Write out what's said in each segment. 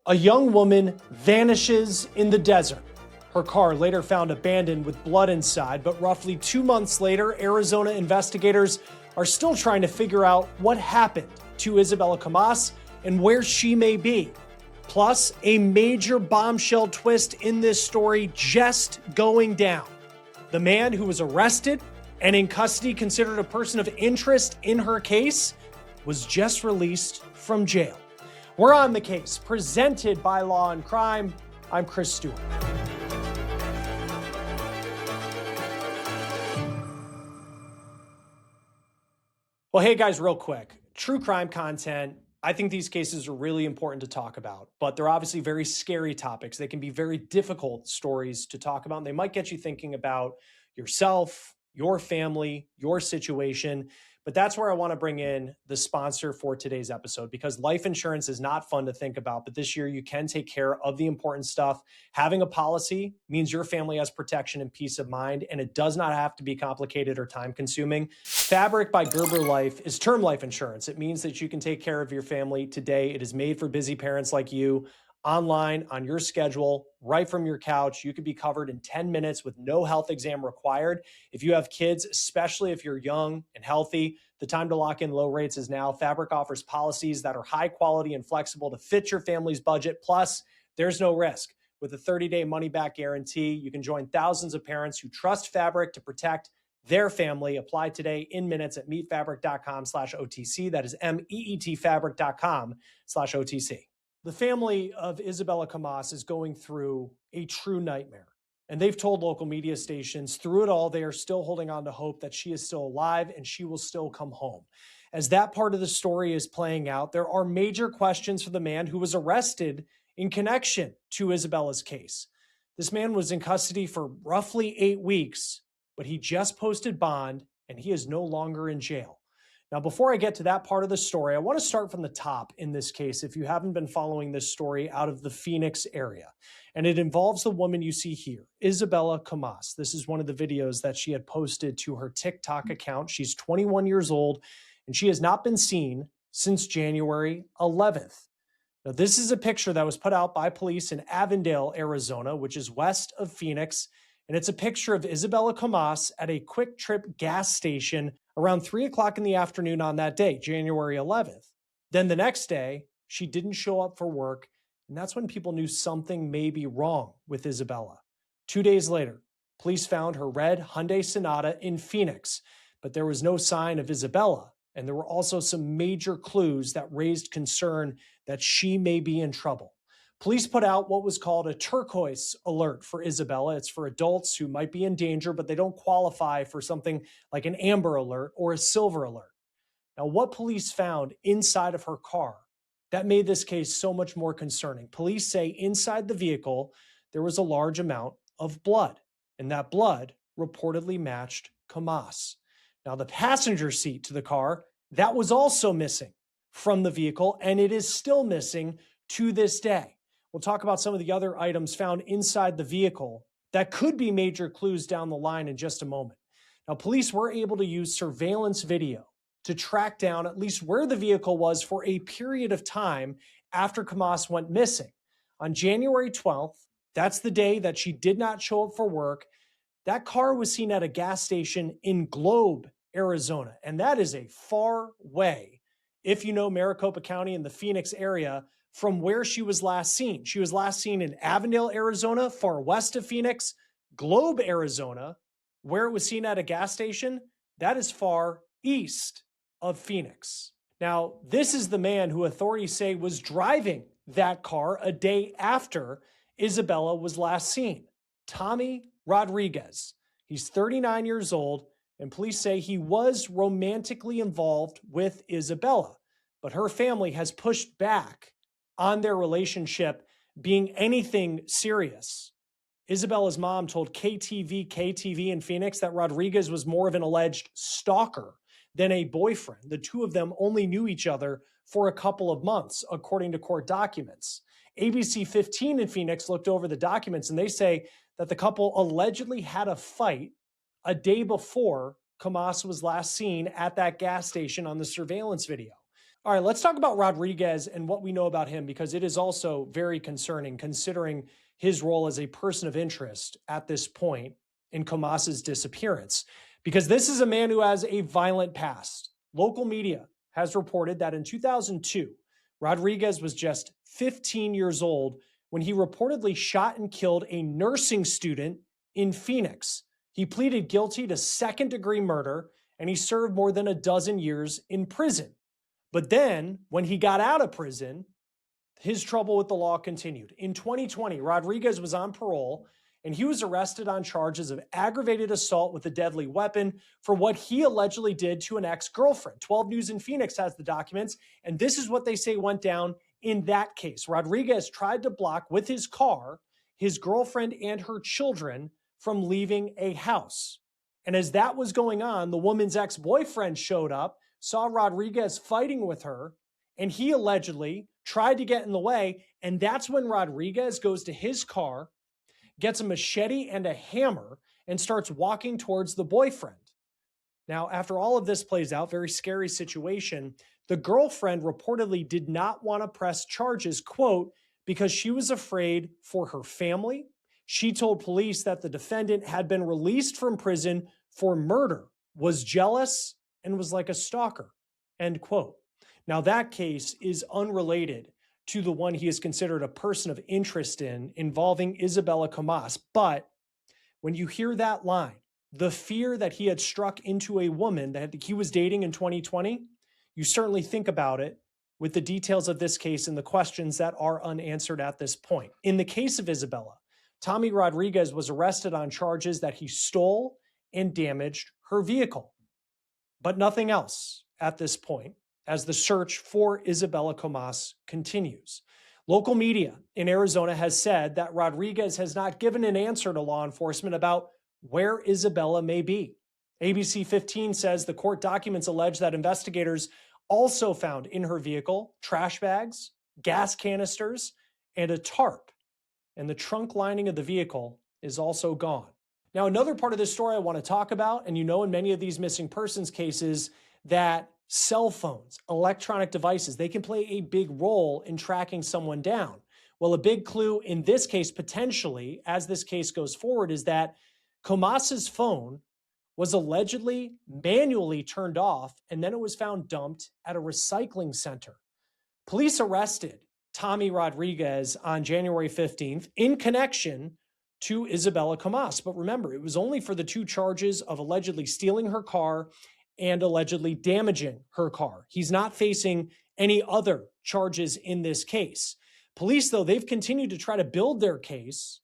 A young woman vanishes in the desert. Her car later found abandoned with blood inside, but roughly 2 months later, Arizona investigators are still trying to figure out what happened to Isabella Comas and where she may be. Plus, a major bombshell twist in this story just going down. The man who was arrested and in custody, considered a person of interest in her case, was just released from jail. We're on the case, presented by Law&Crime. I'm Chris Stewart. Well, hey guys, real quick. True crime content, I think these cases are really important to talk about, but they're obviously very scary topics. They can be very difficult stories to talk about, and they might get you thinking about yourself, your family, your situation. But that's where I want to bring in the sponsor for today's episode, because life insurance is not fun to think about, but this year you can take care of the important stuff. Having a policy means your family has protection and peace of mind, and it does not have to be complicated or time consuming. Fabric by Gerber Life is term life insurance. It means that you can take care of your family today. It is made for busy parents like you, online, on your schedule, right from your couch. You could be covered in 10 minutes with no health exam required. If you have kids, especially if you're young and healthy, the time to lock in low rates is now. Fabric offers policies that are high quality and flexible to fit your family's budget. Plus, there's no risk. With a 30-day money-back guarantee, you can join thousands of parents who trust Fabric to protect their family. Apply today in minutes at meetfabric.com/OTC. That is meetfabric.com/OTC. The family of Isabella Comas is going through a true nightmare. And they've told local media stations through it all, they are still holding on to hope that she is still alive and she will still come home. As that part of the story is playing out, there are major questions for the man who was arrested in connection to Isabella's case. This man was in custody for roughly 8 weeks, but he just posted bond and he is no longer in jail. Now, before I get to that part of the story, I want to start from the top in this case, if you haven't been following this story out of the Phoenix area. And it involves the woman you see here, Isabella Comas. This is one of the videos that she had posted to her TikTok account. She's 21 years old, and she has not been seen since January 11th. Now, this is a picture that was put out by police in Avondale, Arizona, which is west of Phoenix. And it's a picture of Isabella Comas at a Quick Trip gas station around 3 o'clock in the afternoon on that day, January 11th. Then the next day, she didn't show up for work, and that's when people knew something may be wrong with Isabella. 2 days later, police found her red Hyundai Sonata in Phoenix, but there was no sign of Isabella, and there were also some major clues that raised concern that she may be in trouble. Police put out what was called a turquoise alert for Isabella. It's for adults who might be in danger, but they don't qualify for something like an amber alert or a silver alert. Now, what police found inside of her car, that made this case so much more concerning. Police say inside the vehicle, there was a large amount of blood, and that blood reportedly matched Comas. Now, the passenger seat to the car, that was also missing from the vehicle, and it is still missing to this day. We'll talk about some of the other items found inside the vehicle that could be major clues down the line in just a moment. Now, police were able to use surveillance video to track down at least where the vehicle was for a period of time after Comas went missing. On January 12th, that's the day that she did not show up for work, that car was seen at a gas station in Globe, Arizona. And that is a far way, if you know Maricopa County and the Phoenix area, from where she was last seen. She was last seen in Avondale, Arizona, far west of Phoenix. Globe, Arizona, where it was seen at a gas station, that is far east of Phoenix. Now, this is the man who authorities say was driving that car a day after Isabella was last seen. Tommy Rodriguez. He's 39 years old, and police say he was romantically involved with Isabella, but her family has pushed back on their relationship being anything serious. Isabella's mom told KTV in Phoenix that Rodriguez was more of an alleged stalker than a boyfriend. The two of them only knew each other for a couple of months, according to court documents. ABC 15 in Phoenix looked over the documents, and they say that the couple allegedly had a fight a day before Comas was last seen at that gas station on the surveillance video. All right, let's talk about Rodriguez and what we know about him, because it is also very concerning considering his role as a person of interest at this point in Comas's disappearance. Because this is a man who has a violent past. Local media has reported that in 2002, Rodriguez was just 15 years old when he reportedly shot and killed a nursing student in Phoenix. He pleaded guilty to second-degree murder, and he served more than a dozen years in prison. But then, when he got out of prison, his trouble with the law continued. In 2020, Rodriguez was on parole, and he was arrested on charges of aggravated assault with a deadly weapon for what he allegedly did to an ex-girlfriend. 12 News in Phoenix has the documents, and this is what they say went down in that case. Rodriguez tried to block with his car his girlfriend and her children from leaving a house. And as that was going on, the woman's ex-boyfriend showed up, saw Rodriguez fighting with her, and he allegedly tried to get in the way. And that's when Rodriguez goes to his car, gets a machete and a hammer, and starts walking towards the boyfriend. Now, after all of this plays out, very scary situation, the girlfriend reportedly did not want to press charges, quote, because she was afraid for her family. She told police that the defendant had been released from prison for murder, was jealous, and was like a stalker, end quote. Now, that case is unrelated to the one he is considered a person of interest in, involving Isabella Comas. But when you hear that line, the fear that he had struck into a woman that he was dating in 2020, you certainly think about it with the details of this case and the questions that are unanswered at this point. In the case of Isabella, Tommy Rodriguez was arrested on charges that he stole and damaged her vehicle, but nothing else at this point as the search for Isabella Comas continues. Local media in Arizona has said that Rodriguez has not given an answer to law enforcement about where Isabella may be. ABC 15 says the court documents allege that investigators also found in her vehicle trash bags, gas canisters, and a tarp. And the trunk lining of the vehicle is also gone. Now, another part of this story I want to talk about, and you know in many of these missing persons cases that cell phones, electronic devices, they can play a big role in tracking someone down. Well, a big clue in this case, potentially, as this case goes forward, is that Comas's phone was allegedly manually turned off, and then it was found dumped at a recycling center. Police arrested Tommy Rodriguez on January 15th in connection to Isabella Comas. But remember, it was only for the two charges of allegedly stealing her car and allegedly damaging her car. He's not facing any other charges in this case. Police, though, they've continued to try to build their case,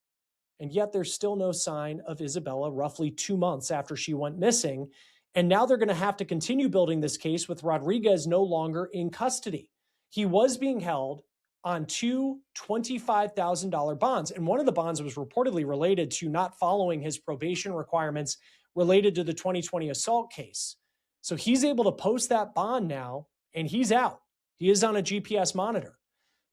and yet there's still no sign of Isabella roughly 2 months after she went missing. And now they're going to have to continue building this case with Rodriguez no longer in custody. He was being held on two $25,000 bonds. And one of the bonds was reportedly related to not following his probation requirements related to the 2020 assault case. So he's able to post that bond now, and he's out. He is on a GPS monitor.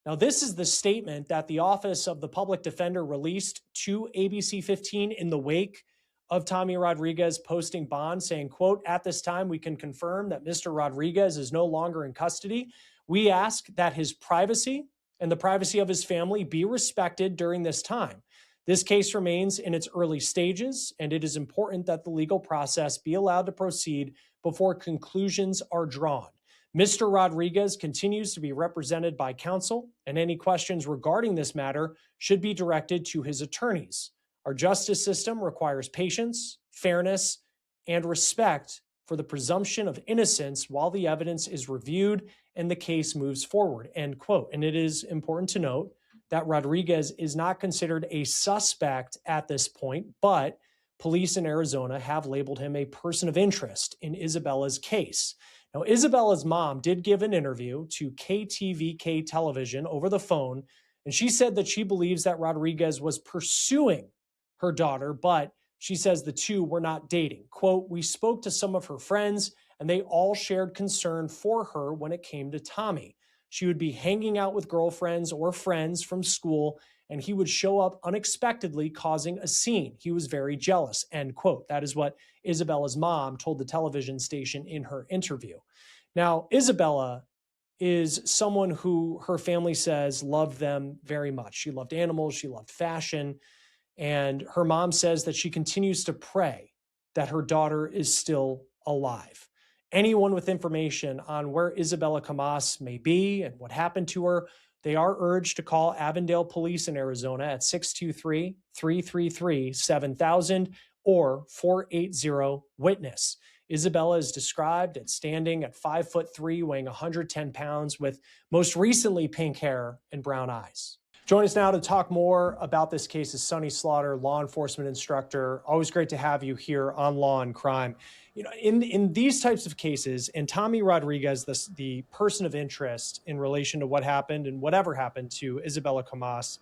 Now, this is the statement that the Office of the Public Defender released to ABC 15 in the wake of Tommy Rodriguez posting bond, saying, quote, "At this time, we can confirm that Mr. Rodriguez is no longer in custody. We ask that his privacy and the privacy of his family be respected during this time. This case remains in its early stages, and it is important that the legal process be allowed to proceed before conclusions are drawn. Mr. Rodriguez continues to be represented by counsel, and any questions regarding this matter should be directed to his attorneys. Our justice system requires patience, fairness, and respect for the presumption of innocence while the evidence is reviewed and the case moves forward," end quote. And it is important to note that Rodriguez is not considered a suspect at this point, but police in Arizona have labeled him a person of interest in Isabella's case. Now, Isabella's mom did give an interview to KTVK television over the phone, and she said that she believes that Rodriguez was pursuing her daughter, but she says the two were not dating. Quote, "We spoke to some of her friends, and they all shared concern for her when it came to Tommy. She would be hanging out with girlfriends or friends from school, and he would show up unexpectedly, causing a scene. He was very jealous," end quote. That is what Isabella's mom told the television station in her interview. Now, Isabella is someone who her family says loved them very much. She loved animals, she loved fashion, and her mom says that she continues to pray that her daughter is still alive. Anyone with information on where Isabella Comas may be and what happened to her, they are urged to call Avondale Police in Arizona at 623-333-7000 or 480-WITNESS. Isabella is described as standing at 5'3", weighing 110 pounds, with most recently pink hair and brown eyes. Join us now to talk more about this case is Sonny Slaughter, law enforcement instructor. Always great to have you here on Law and Crime. You know, in these types of cases, and Tommy Rodriguez, the person of interest in relation to what happened and whatever happened to Isabella Comas,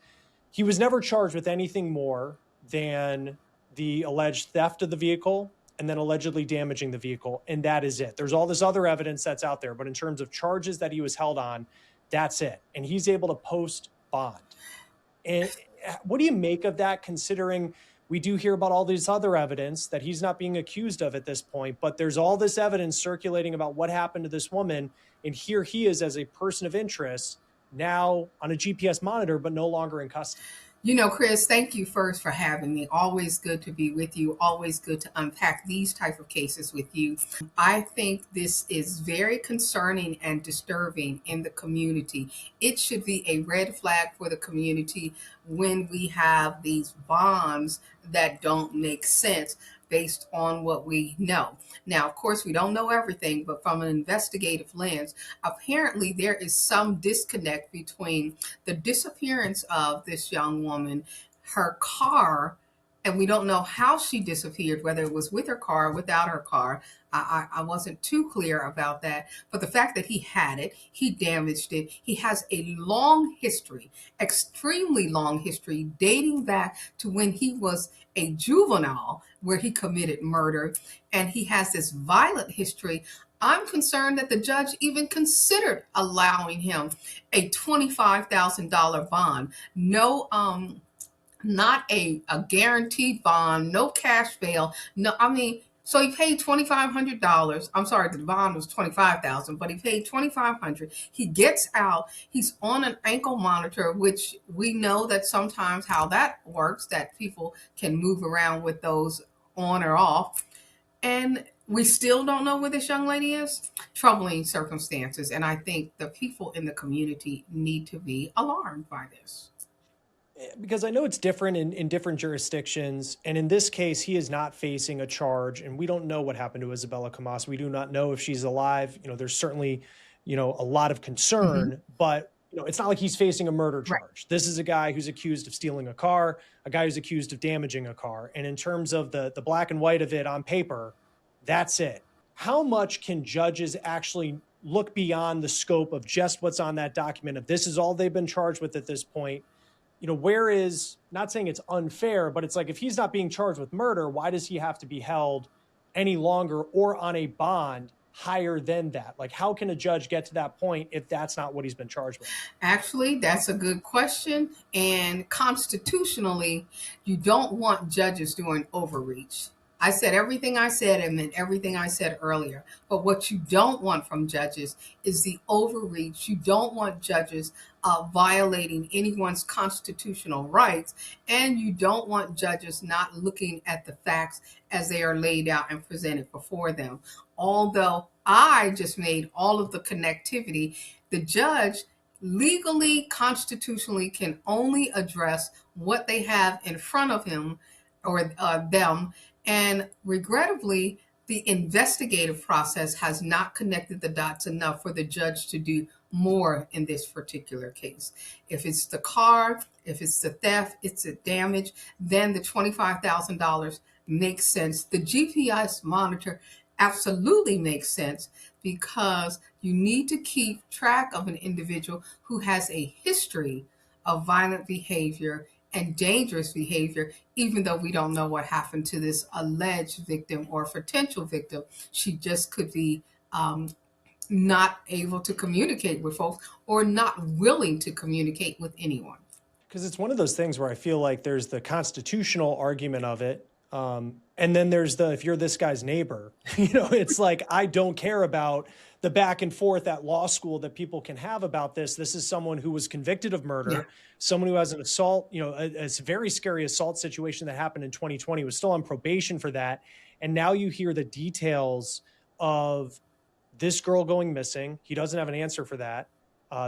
he was never charged with anything more than the alleged theft of the vehicle and then allegedly damaging the vehicle, and that is it. There's all this other evidence that's out there, but in terms of charges that he was held on, that's it. And he's able to post bond. And what do you make of that, considering we do hear about all this other evidence that he's not being accused of at this point, but there's all this evidence circulating about what happened to this woman, and here he is as a person of interest, now on a GPS monitor, but no longer in custody? You know, Chris, thank you first for having me. Always good to be with you. Always good to unpack these type of cases with you. I think this is very concerning and disturbing in the community. It should be a red flag for the community when we have these bonds that don't make sense based on what we know. Now, of course, we don't know everything, but from an investigative lens, apparently there is some disconnect between the disappearance of this young woman, her car, and we don't know how she disappeared, whether it was with her car or without her car. I wasn't too clear about that. But the fact that he had it, he damaged it, he has a long history, extremely long history, dating back to when he was a juvenile where he committed murder. And he has this violent history. I'm concerned that the judge even considered allowing him a $25,000 bond. No, not a guaranteed bond, no cash bail. No, I mean, so he paid $2,500. I'm sorry, the bond was $25,000, but he paid $2,500. He gets out. He's on an ankle monitor, which we know that sometimes how that works, that people can move around with those on or off. And we still don't know where this young lady is. Troubling circumstances. And I think the people in the community need to be alarmed by this. Because I know it's different in different jurisdictions. And in this case, he is not facing a charge. And we don't know what happened to Isabella Comas. We do not know if she's alive. You know, there's certainly, you know, a lot of concern, but you know, it's not like he's facing a murder charge. Right. This is a guy who's accused of stealing a car, a guy who's accused of damaging a car. And in terms of the black and white of it on paper, that's it. How much can judges actually look beyond the scope of just what's on that document? If this is all they've been charged with at this point, you know, where is, not saying it's unfair, but it's like, if he's not being charged with murder, why does he have to be held any longer or on a bond higher than that? Like, how can a judge get to that point if that's not what he's been charged with? Actually, that's a good question. And constitutionally, you don't want judges doing overreach. I said everything I said and then everything I said earlier. But what you don't want from judges is the overreach. You don't want judges violating anyone's constitutional rights. And you don't want judges not looking at the facts as they are laid out and presented before them. Although I just made all of the connectivity, the judge legally, constitutionally can only address what they have in front of him or them. And regrettably, the investigative process has not connected the dots enough for the judge to do more in this particular case. If it's the car, if it's the theft, it's the damage, then the $25,000 makes sense. The GPS monitor absolutely makes sense because you need to keep track of an individual who has a history of violent behavior and dangerous behavior, even though we don't know what happened to this alleged victim or potential victim. She just could be not able to communicate with folks or not willing to communicate with anyone. Because it's one of those things where I feel like there's the constitutional argument of it, And then there's if you're this guy's neighbor, it's like, I don't care about the back and forth at law school that people can have about this. This is someone who was convicted of murder, Yeah. someone who has an assault, a very scary assault situation that happened in 2020, was still on probation for that. And now you hear the details of this girl going missing. He doesn't have an answer for that.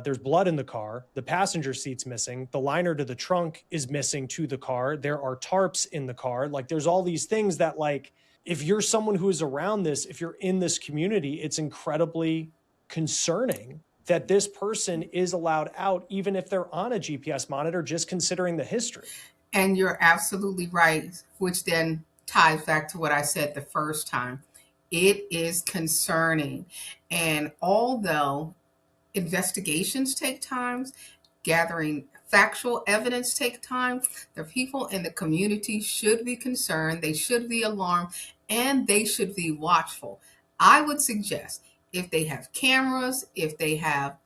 There's blood in the car. The passenger seat's missing. The liner to the trunk is missing to the car. There are tarps in the car. Like, there's all these things that, like, if you're someone who is around this, if you're in this community, it's incredibly concerning that this person is allowed out, even if they're on a GPS monitor, just considering the history. And you're absolutely right, which then ties back to what I said the first time. It is concerning. And although investigations take time, gathering factual evidence take time, the people in the community should be concerned, they should be alarmed, and they should be watchful. I would suggest, if they have cameras, if they have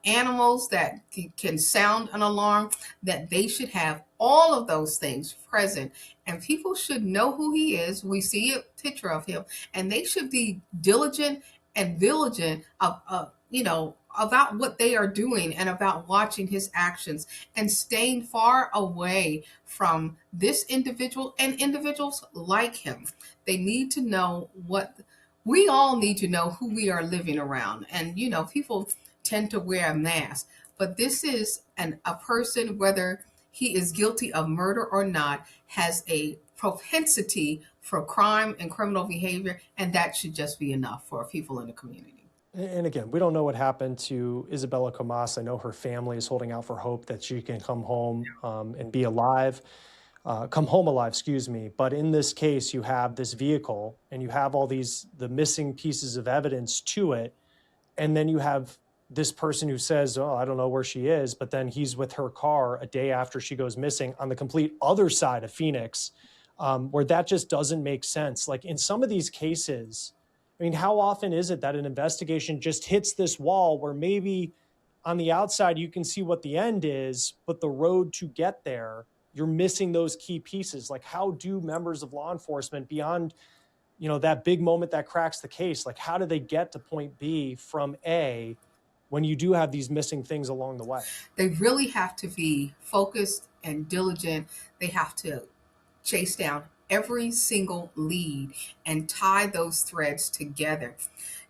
animals that can sound an alarm, that they should have all of those things present, and people should know who he is. We see a picture of him, and they should be diligent and vigilant about what they are doing and about watching his actions and staying far away from this individual and individuals like him. They need to know we all need to know who we are living around. And, people tend to wear a mask, but this is a person, whether he is guilty of murder or not, has a propensity for crime and criminal behavior, and that should just be enough for people in the community. And again, we don't know what happened to Isabella Comas. I know her family is holding out for hope that she can come home and be alive, come home alive, excuse me. But in this case, you have this vehicle and you have all the missing pieces of evidence to it. And then you have this person who says, oh, I don't know where she is, but then he's with her car a day after she goes missing on the complete other side of Phoenix, where that just doesn't make sense. Like, in some of these cases, I mean, how often is it that an investigation just hits this wall where maybe on the outside you can see what the end is, but the road to get there, you're missing those key pieces? Like, how do members of law enforcement, beyond, that big moment that cracks the case, like, how do they get to point B from A when you do have these missing things along the way? They really have to be focused and diligent. They have to chase down every single lead and tie those threads together.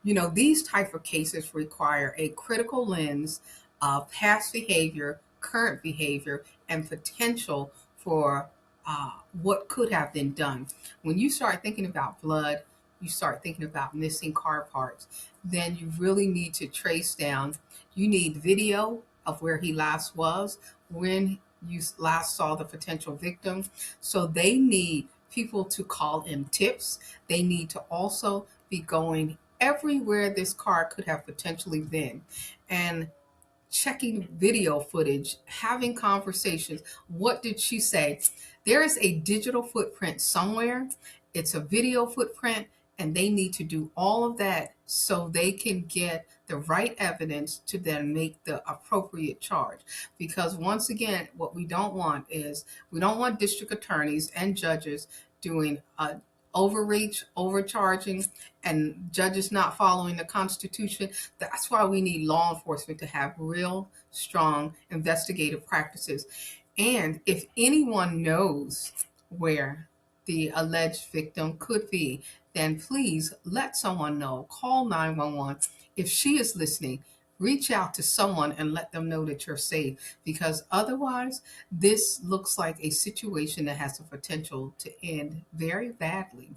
These type of cases require a critical lens of past behavior, current behavior, and potential for what could have been done. When you start thinking about blood, you start thinking about missing car parts, then you really need to trace down. You need video of where he last was, when you last saw the potential victim. So they need people to call in tips. They need to also be going everywhere this car could have potentially been and checking video footage, having conversations. What did she say? There is a digital footprint somewhere. It's a video footprint, and they need to do all of that so they can get the right evidence to then make the appropriate charge. Because once again, what we don't want district attorneys and judges doing overreach, overcharging, and judges not following the Constitution. That's why we need law enforcement to have real strong investigative practices. And if anyone knows where the alleged victim could be, then please let someone know. Call 911. If she is listening, reach out to someone and let them know that you're safe, because otherwise this looks like a situation that has the potential to end very badly.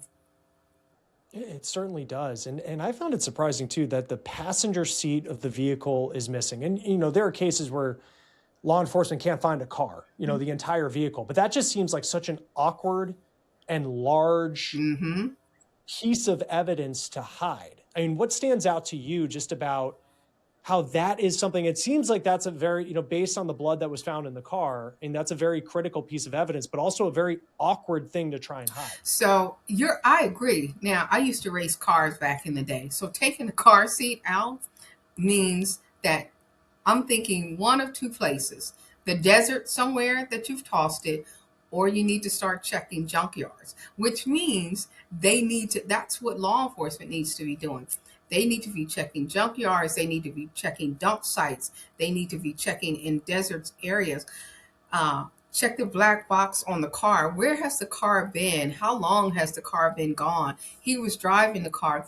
It certainly does. And I found it surprising too that the passenger seat of the vehicle is missing. And there are cases where law enforcement can't find a car, the entire vehicle, but that just seems like such an awkward and large piece of evidence to hide. I mean, what stands out to you just about how that is something? It seems like that's a very, based on the blood that was found in the car, and that's a very critical piece of evidence, but also a very awkward thing to try and hide. So I agree. Now, I used to race cars back in the day. So taking the car seat out means that I'm thinking one of two places: the desert somewhere that you've tossed it, or you need to start checking junkyards, which means they need to, that's what law enforcement needs to be doing. They need to be checking junkyards. They need to be checking dump sites. They need to be checking in desert areas. Check the black box on the car. Where has the car been? How long has the car been gone? He was driving the car.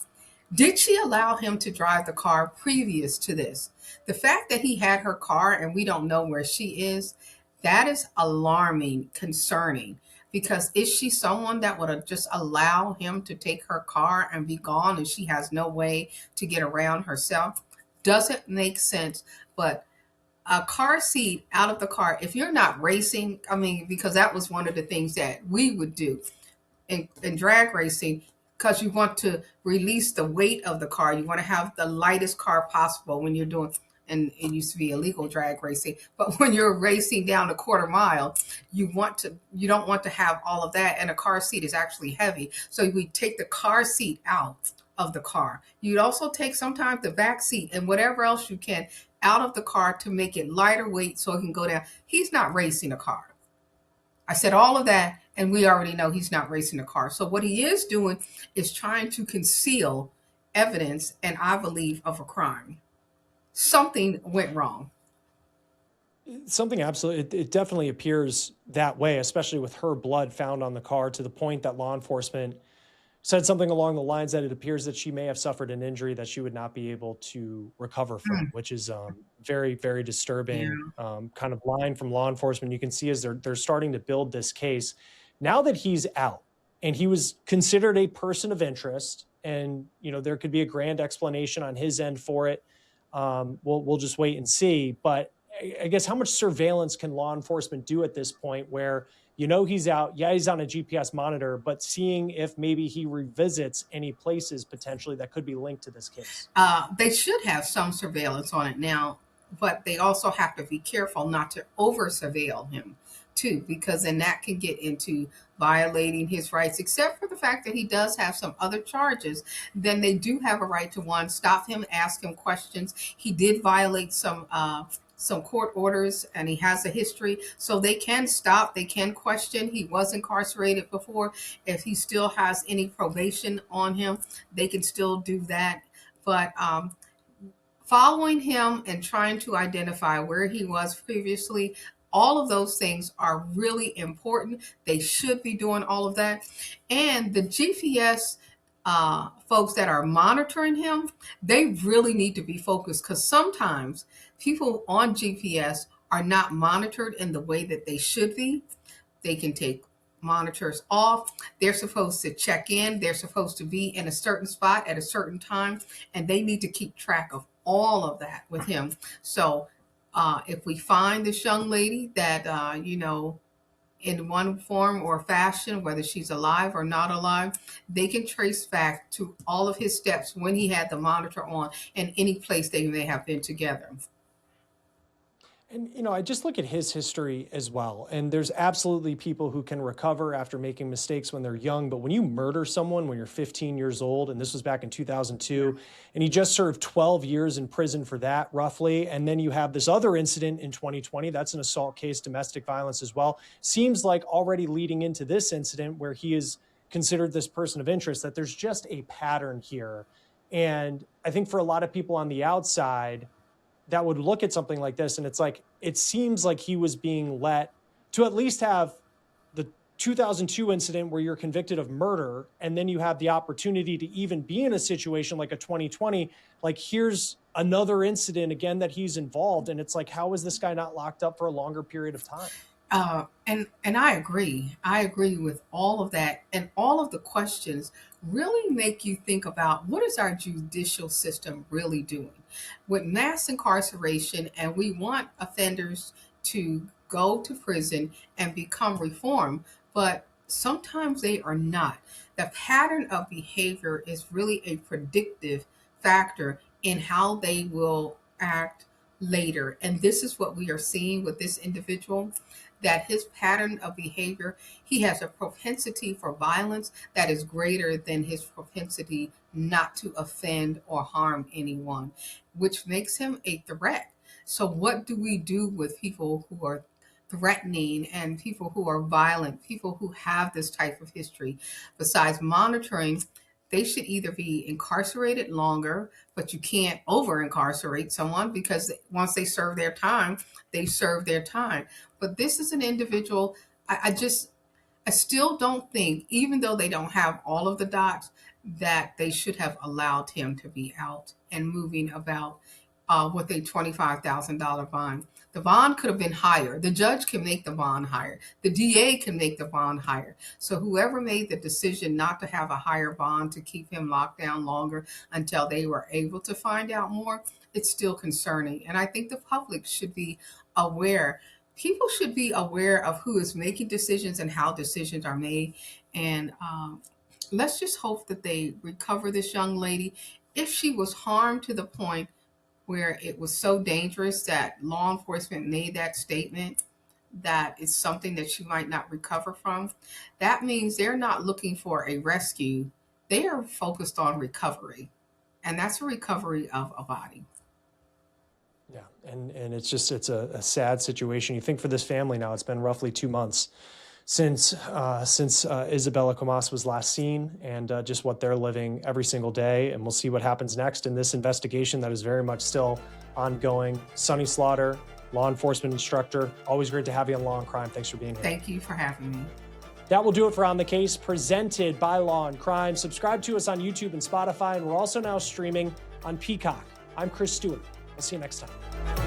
Did she allow him to drive the car previous to this? The fact that he had her car and we don't know where she is, that is alarming, concerning. Because is she someone that would just allow him to take her car and be gone and she has no way to get around herself? Doesn't make sense. But a car seat out of the car, if you're not racing, I mean, because that was one of the things that we would do in drag racing, because you want to release the weight of the car. You want to have the lightest car possible when you're doing, and it used to be illegal drag racing, but when you're racing down a quarter mile, you don't want to have all of that. And a car seat is actually heavy. So we take the car seat out of the car. You'd also take sometimes the back seat and whatever else you can out of the car to make it lighter weight so it can go down. He's not racing a car. I said all of that, and we already know he's not racing a car. So what he is doing is trying to conceal evidence, and I believe, of a crime. Something went wrong. Something absolutely, it definitely appears that way, especially with her blood found on the car, to the point that law enforcement said something along the lines that it appears that she may have suffered an injury that she would not be able to recover from, which is very, very disturbing kind of line from law enforcement. You can see as they're starting to build this case. Now that he's out and he was considered a person of interest, and there could be a grand explanation on his end for it. We'll just wait and see. But I guess how much surveillance can law enforcement do at this point where he's out, he's on a GPS monitor, but seeing if maybe he revisits any places potentially that could be linked to this case? They should have some surveillance on it now, but they also have to be careful not to over surveil him too, because then that can get into violating his rights, except for the fact that he does have some other charges. Then they do have a right to, one, stop him, ask him questions. He did violate some court orders and he has a history, so they can stop, they can question. He was incarcerated before. If he still has any probation on him, they can still do that. But following him and trying to identify where he was previously, all of those things are really important. They should be doing all of that. And the GPS folks that are monitoring him, they really need to be focused, because sometimes people on GPS are not monitored in the way that they should be. They can take monitors off. They're supposed to check in. They're supposed to be in a certain spot at a certain time, and they need to keep track of all of that with him. So if we find this young lady that, in one form or fashion, whether she's alive or not alive, they can trace back to all of his steps when he had the monitor on and any place they may have been together. And, I just look at his history as well. And there's absolutely people who can recover after making mistakes when they're young. But when you murder someone when you're 15 years old, and this was back in 2002, and he just served 12 years in prison for that, roughly. And then you have this other incident in 2020. That's an assault case, domestic violence as well. Seems like already leading into this incident where he is considered this person of interest, that there's just a pattern here. And I think for a lot of people on the outside that would look at something like this, and it's like, it seems like he was being let to at least have the 2002 incident where you're convicted of murder, and then you have the opportunity to even be in a situation like a 2020, like here's another incident again that he's involved. And it's like, how is this guy not locked up for a longer period of time? And I agree. I agree with all of that. And all of the questions really make you think about, what is our judicial system really doing with mass incarceration? And we want offenders to go to prison and become reformed, but sometimes they are not. The pattern of behavior is really a predictive factor in how they will act later. And this is what we are seeing with this individual, that his pattern of behavior, he has a propensity for violence that is greater than his propensity not to offend or harm anyone, which makes him a threat. So what do we do with people who are threatening and people who are violent, people who have this type of history, besides monitoring, they should either be incarcerated longer, but you can't over incarcerate someone because once they serve their time, they serve their time. But this is an individual, I still don't think, even though they don't have all of the dots, that they should have allowed him to be out and moving about with a $25,000 bond. The bond could have been higher. The judge can make the bond higher. The DA can make the bond higher. So whoever made the decision not to have a higher bond to keep him locked down longer until they were able to find out more, it's still concerning. And I think the public should be aware. People should be aware of who is making decisions and how decisions are made. And let's just hope that they recover this young lady. If she was harmed to the point where it was so dangerous that law enforcement made that statement that it's something that she might not recover from, that means they're not looking for a rescue. They are focused on recovery. And that's a recovery of a body. Yeah, and it's a sad situation. You think for this family now, it's been roughly 2 months since Isabella Comas was last seen, and just what they're living every single day. And we'll see what happens next in this investigation that is very much still ongoing. Sunny Slaughter, law enforcement instructor. Always great to have you on Law and Crime. Thanks for being here. Thank you for having me. That will do it for On the Case, presented by Law and Crime. Subscribe to us on YouTube and Spotify, and we're also now streaming on Peacock. I'm Chris Stewart. I'll see you next time.